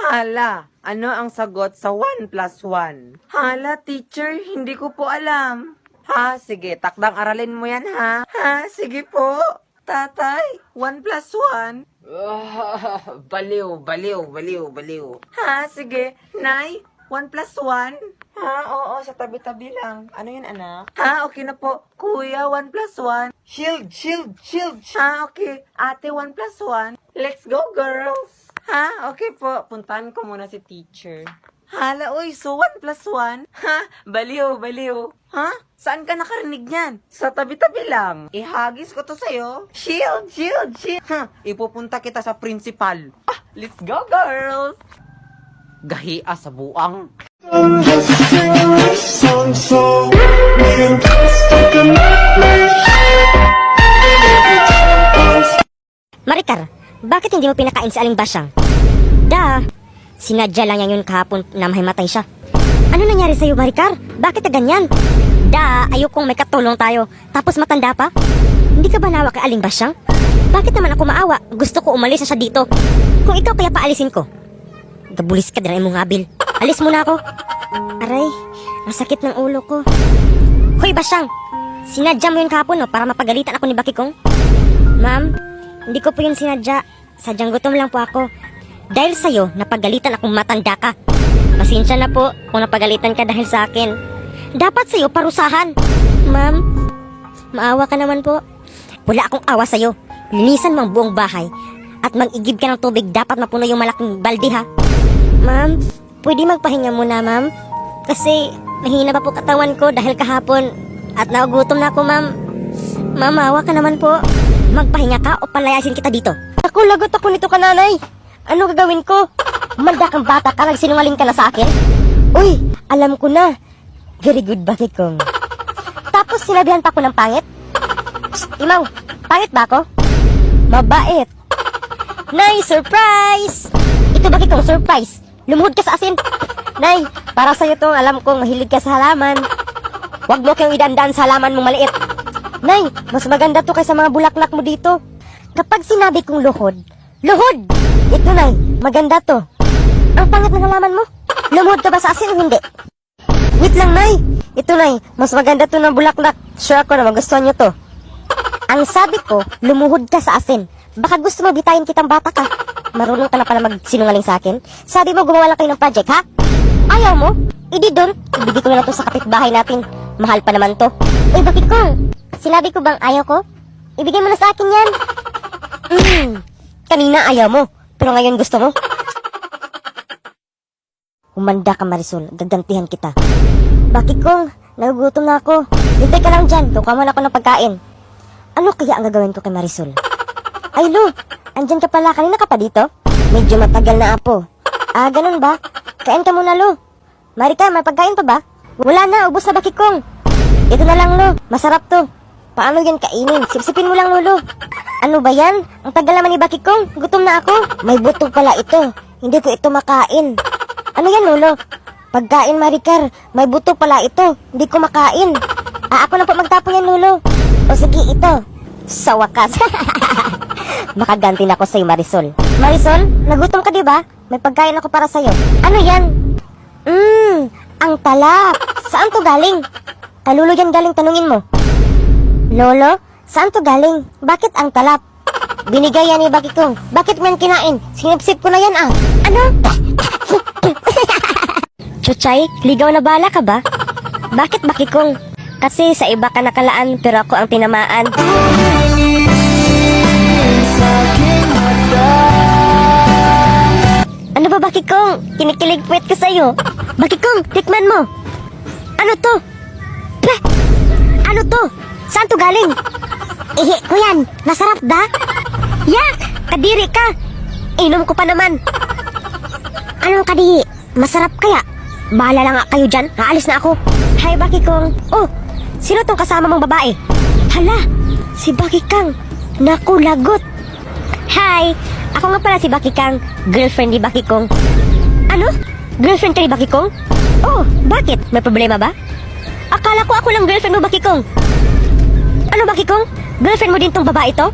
Hala, ano ang sagot sa 1 plus 1? Hala, teacher, hindi ko po alam. Ha, sige, takdang aralin mo yan, ha? Ha, sige po. Tatay, 1 plus 1? Baliw. Ha, sige. Nay, 1 plus 1? Ha, oo, sa tabi-tabi lang. Ano yun, anak? Ha, okay na po. Kuya, 1 plus 1. Shield. Ha, okay. Ate, 1 plus 1. Let's go, girls. Ha, okay po. Puntahan ko muna si teacher. Hala, uy, so 1 plus 1? Ha, baliw. Ha? Saan ka nakarinig niyan? Sa tabi-tabi lang. Ihagis ko to sa'yo. Shield. Ha, ipupunta kita sa principal. Ah, let's go, girls. Gahia sa buang. Maricar, bakit hindi mo pinakain si Aling Basyang? Sinadya lang yan yun kahapon na mahimatay siya. Ano nangyari sa'yo, Maricar? Bakit ka ganyan? Ayokong may katulong tayo, tapos matanda pa? Hindi ka ba nawa kay Aling Basyang? Bakit naman ako maawa? Gusto ko umalis na siya dito. Kung ikaw kaya paalisin ko. Gabulis ka din ay mong habil. Alis muna ako. Aray, ang sakit ng ulo ko. Hoy, Basyang! Sinadya mo yun kahapon, no, para mapagalitan ako ni Bakikong? Ma'am, hindi ko po yun sinadya. Sadyang gutom lang po ako. Dahil sa'yo, napagalitan akong matanda ka. Pasensya na po kung napagalitan ka dahil sa akin. Dapat sa'yo parusahan. Ma'am, maawa ka naman po. Wala akong awa sa'yo. Linisan mo ang buong bahay at mag-igib ka ng tubig. Dapat mapuno yung malaking balde, ha? Ma'am, pwede magpahinga muna, ma'am? Kasi mahina pa po katawan ko dahil kahapon at nagugutom na ako, ma'am. Ma'am, maawa ka naman po. Magpahinga ka o palayasin kita dito. Ako, lagot ako nito, kananay. Ano gagawin ko? Manda kang bata ka, nagsinungaling ka na sa akin? Uy, alam ko na. Very good, Bakikong. Tapos sinabihan pa ko ng pangit? Psst, Imaw, pangit ba ako? Mabait. Nay, surprise! Ito, Bakikong, surprise. Lumuhod ka sa asin. Nay, para sa'yo to, alam kong mahilig ka sa halaman. Huwag mo kayong idandaan sa halaman mong maliit. Nay, mas maganda to kaysa mga bulaklak mo dito. Kapag sinabi kong luhod, ito, Nay, maganda to. Ang pangit ng halaman mo. Lumuhod ka ba sa asin o hindi? Wait lang, Nay. Ito, Nay, mas maganda to ng bulaklak. Sure ako na magustuhan nyo to. Ang sabi ko, lumuhod ka sa asin. Baka gusto mo bitayin kitang bata ka. Marunong ka na pala magsinungaling sa akin. Sabi mo, gumawa lang kayo ng project, ha? Ayaw mo? Idi doon. Ibigay ko na lang to sa kapitbahay natin. Mahal pa naman to. Uy, bakit ko? Sinabi ko bang ayaw ko? Ibigay mo na sa akin yan. Kanina ayaw mo, pero ngayon gusto mo. Humanda ka, Marisol. Gagantihan kita. Bakit kong? Nagugutom na ako. Hintay ka lang dyan. Kukuha mo na ako ng pagkain. Ano kaya ang gagawin ko kay Marisol? Ay, Lu! Andyan ka pala. Kanina ka pa dito? Medyo matagal na, Apo. Ah, ganun ba? Kain ka muna, Lu. Marika, may pagkain pa ba? Wala na. Ubus na, Bakit kong. Ito na lang, Lu. Masarap to. Paano yan kainin? Sipsipin mo lang, Lolo. Ano ba yan? Ang tagal naman ni Bakikong. Gutom na ako. May buto pala ito. Hindi ko ito makain. Ano yan, Lolo? Pagkain, Maricar. May buto pala ito. Hindi ko makain. Ako na po magtapon yan, Lolo. O sige, ito. Sa wakas. Makaganti na ako sa'yo, Marisol. Marisol, nagutom ka, diba? May pagkain ako para sa'yo. Ano yan? Ang talap. Saan to galing? Kalulo yan galing, tanungin mo. Lolo, saan to galing? Bakit ang talap? Binigay yan ni Bakikong. Bakit mo yan kinain? Sinipsip ko na yan, ah. Ano? Chuchay, ligaw na bala ka ba? Bakit, Bakikong? Kasi sa iba ka nakalaan, pero ako ang tinamaan. Ano ba, Bakikong? Kinikilig puwet ko sa'yo. Bakikong, tikman mo. Ano to? Pah! Ano to? Saan to galing? Ihi ko yan. Masarap da? Yak! Kadiri ka. Inom ko pa naman. Anong kadiri? Masarap kaya? Bahala lang nga kayo dyan. Naalis na ako. Hi, Bakikong. Oh, sino tong kasama mong babae? Hala, si Bakikang. Naku, lagot. Hi, ako nga pala si Bakikang. Girlfriend ni Bakikong. Ano? Girlfriend ka ni Bakikong? Oh, bakit? May problema ba? Akala ko ako lang girlfriend mo, Bakikong. Ano, Bakikong? Girlfriend mo din tong babae to?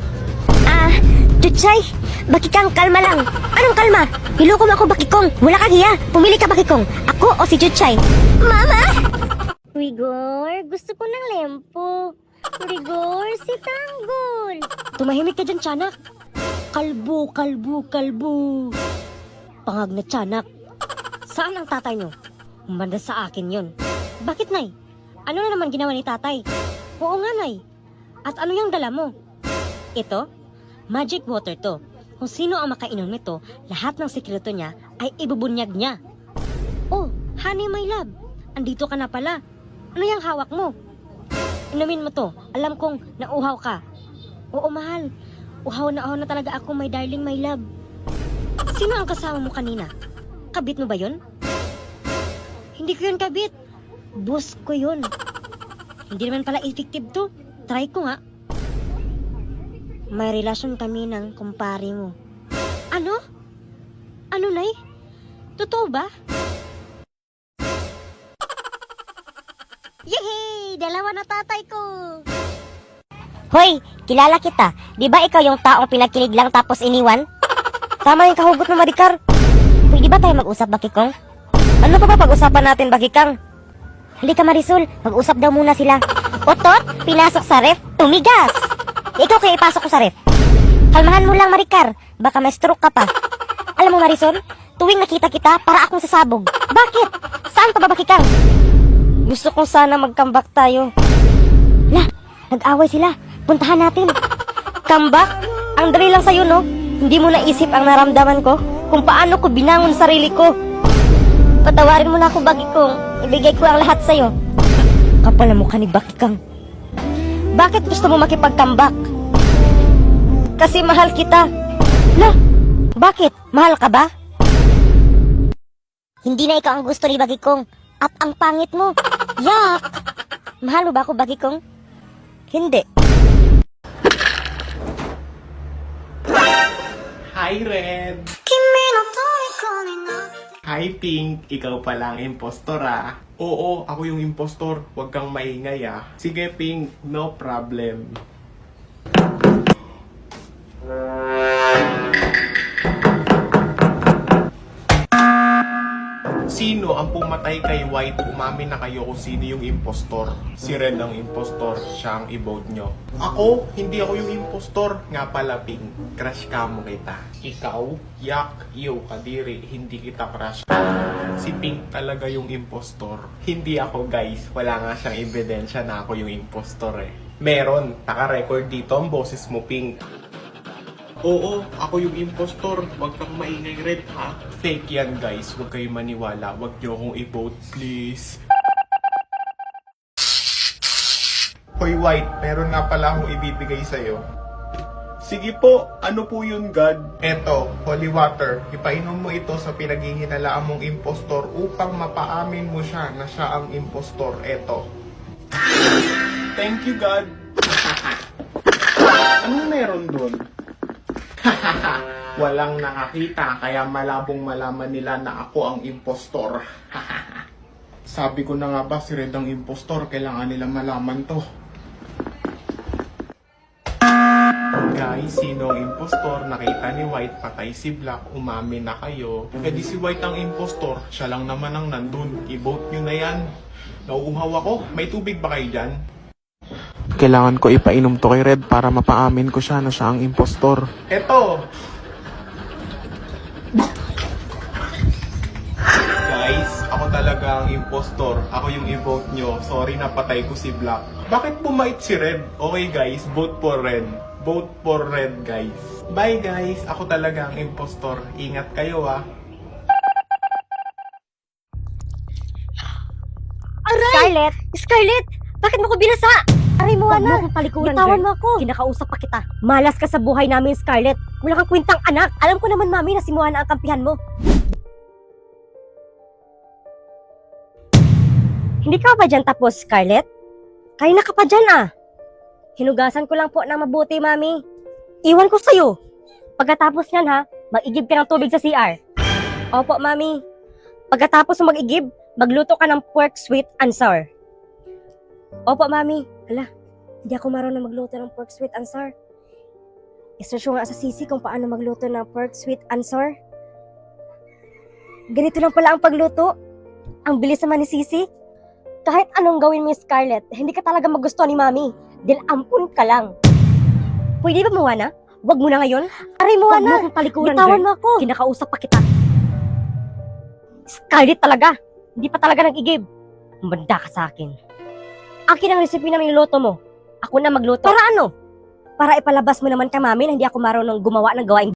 Chuchay, Bakikang, kalma lang. Anong kalma? Niloko mo ako, Bakikong. Wala kang hiya. Pumili ka, Bakikong. Ako o si Chuchay? Mama! Rigor, gusto ko ng lempo. Rigor, si Tanggol. Tumahimik ka dyan, Tiyanak. Kalbo, kalbo, kalbo. Pangag na Tiyanak. Saan ang tatay nyo? Umanda sa akin yon. Bakit, Nay? Ano na naman ginawa ni tatay? Oo nga, Nay. At ano yung dala mo? Ito? Magic water to. Kung sino ang makainom nito, lahat ng sekreto niya ay ibubunyag niya. Oh, honey my love. Andito ka na pala. Ano yung hawak mo? Inumin mo to. Alam kong nauhaw ka. Oo, mahal. Uhaw na talaga ako, my darling, my love. Sino ang kasama mo kanina? Kabit mo ba yun? Hindi ko yun kabit. Boss ko yun. Hindi naman pala effective to. Try ko nga. May relasyon kami ng kumpare mo. Ano? Ano, Nay? Totoo ba? Yehey! Dalawa na tatay ko! Hoy! Kilala kita. Di ba ikaw yung taong pinagkilig lang tapos iniwan? Tama yung kahugot mo, Maricar. Pwede ba tayo mag-usap, Bakikong? Ano pa ba pag-usapan natin, Bakikang? Halika, Marisol. Mag-usap daw muna sila. Otot, pinasok sa ref, tumigas. Ikaw kaya ipasok ko sa ref. Kalmahan mo lang, Maricar. Baka may stroke ka pa. Alam mo, Marisol, tuwing nakita kita, para akong sasabog. Bakit? Saan pa ba, Bakikang? Gusto kong sana mag-comeback tayo. Lah, nag-away sila. Puntahan natin. Comeback? Ang dali lang sa'yo, no? Hindi mo naisip ang naramdaman ko kung paano ko binangon sarili ko. Patawarin mo na ako, Bakikong. Ibigay ko ang lahat sa'yo. Kapal na mukha ni Bakikang. Bakit gusto mo makipag-comeback? Kasi mahal kita. Lah, bakit? Mahal ka ba? Hindi na ikaw ang gusto ni Bakikong. At ang pangit mo. Yak! Mahal mo ba ako, Bakikong? Hindi. Hi, Red! Hi, Pink! Ikaw pala ang impostor, ah. Oo, ako yung impostor. Huwag kang maingay, ah. Sige, Pink. No problem. Sino ang pumatay kay White? Umamin na kayo kung sino yung impostor. Si Red ang impostor. Siya ang i-vote nyo. Ako? Hindi ako yung impostor. Nga pala, Pink. Crush ka mo kita. Ikaw? Yak, iyo, kadiri. Hindi kita crush. Si Pink talaga yung impostor. Hindi ako, guys. Wala nga siyang ebidensya na ako yung impostor eh. Meron. Naka-record dito ang boses mo, Pink. Oo, ako yung impostor. Huwag kang maingay, Red, ha? Fake yan, guys. Huwag kayo maniwala. Huwag niyo akong i-vote, please. Hoy, White. Meron nga pala akong ibibigay sa'yo. Sige po. Ano po yun, God? Eto, holy water. Ipainom mo ito sa pinaghihinalaan mong impostor upang mapaamin mo siya na siya ang impostor. Eto. Thank you, God. Anong meron dun? Walang nakakita, kaya malabong malaman nila na ako ang impostor. Sabi ko na nga ba, si Red ang impostor, kailangan nila malaman to. Guys, sino ang impostor? Nakita ni White, patay si Black, umamin na kayo. E di si White ang impostor, siya lang naman ang nandun. I-vote nyo na yan. Nauuhaw ako, may tubig ba kayo dyan? Kailangan ko ipainom to kay Red para mapaamin ko siya na siya ang impostor. Eto! Guys, ako talaga ang impostor. Ako yung i-vote nyo. Sorry na patay ko si Black. Bakit bumait si Red? Okay guys, vote for Red. Vote for Red, guys. Bye guys, ako talaga ang impostor. Ingat kayo ah. Aray! Scarlett! Scarlett! Bakit mo ko binasa? Aray mo, anak. Huwag mo akong palikuran, bitawan mo ako. Kinakausap pa kita. Malas ka sa buhay namin, Scarlett. Wala kang kwentang anak. Alam ko naman, mami, na si Moana ang kampihan mo. Hindi ka ba dyan tapos, Scarlett? Kaina ka pa dyan, ah. Hinugasan ko lang po na mabuti, mami. Iwan ko sa'yo. Pagkatapos yan, ha, mag-igib ka ng tubig sa CR. Opo, mami. Pagkatapos mo mag-igib, magluto ka ng pork sweet and sour. Opo, mami. Ala, hindi ako marunong magluto ng pork sweet and sour. isearch ko nga sa sisi kung paano magluto ng pork sweet and sour. Ganito lang pala ang pagluto. Ang bilis naman ni Sisi. Kahit anong gawin mo, Scarlett, hindi ka talaga magustuhan ni Mami. Dahil ampun ka lang. Pwede ba Moana? Huwag mo na ngayon. Aray Moana, Huwag mo akong palikuran, bitawan girl. mo ako. Kinakausap pa kita. Scarlett talaga. Hindi pa talaga nag-igib. Manda ka sa akin. Akin ang recipe na niluto mo. Ako na magluto. Para ano? Para ipalabas mo naman ka, Mami, na hindi ako marunong gumawa ng gawaing